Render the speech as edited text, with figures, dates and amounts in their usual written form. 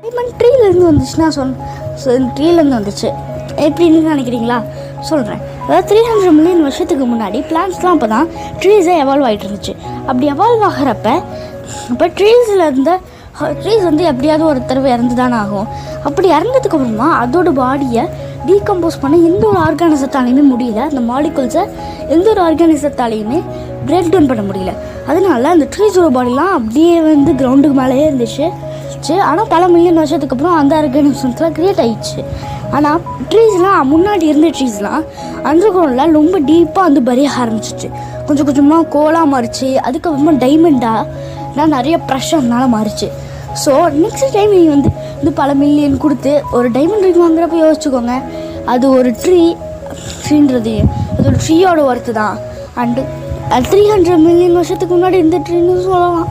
Diamond ட்ரீலேருந்து வந்துச்சுன்னா ட்ரீலேருந்து வந்துச்சு எப்படின்னு நினைக்கிறீங்களா? சொல்கிறேன். அதாவது 300 மில்லியன் வருஷத்துக்கு முன்னாடி பிளான்ட்ஸ்லாம் அப்போ தான் ட்ரீஸே எவால்வ் ஆகிட்டு இருந்துச்சு. அப்படி எவால்வ் ஆகிறப்ப இப்போ ட்ரீஸ் வந்து எப்படியாவது ஒரு தடவை இறந்து தானே ஆகும். அப்படி இறந்ததுக்கப்புறமா அதோட பாடியை டீகம்போஸ் பண்ண எந்த ஒரு ஆர்கானிசத்தாலையுமே முடியல. அந்த மாலிகுல்ஸை எந்த ஒரு ஆர்கானிசத்தாலையுமே பிரேக் டவுன் பண்ண முடியல. அதனால அந்த ட்ரீஸோட பாடிலாம் அப்படியே வந்து கிரவுண்டுக்கு மேலேயே இருந்துச்சு. ஆனால் பல மில்லியன் வருஷத்துக்கு அப்புறம் அந்த ஆர்கானிசம்ஸ்லாம் க்ரியேட் ஆகிடுச்சு. ஆனால் ட்ரீஸ்லாம் முன்னாடி இருந்த ட்ரீஸ்லாம் அண்டர் கிரவுண்டில் ரொம்ப டீப்பாக வந்து பறியாக ஆரம்பிச்சிச்சு. கொஞ்சம் கொஞ்சமாக கோலாக மாறிச்சு. அதுக்கப்புறமா டைமண்டாக நிறைய ப்ரெஷர்னால மாறிச்சு. ஸோ நெக்ஸ்ட் டைம் நீங்கள் வந்து பல மில்லியன் கொடுத்து ஒரு டைமண்ட் ரிங் வாங்குறப்ப யோசிச்சுக்கோங்க, அது ஒரு ட்ரீன்றது அது ஒரு ட்ரீயோட ஒர்த்து தான். அண்டு 300 மில்லியன் வருஷத்துக்கு முன்னாடி இந்த ட்ரீன்னு சொல்லலாம்.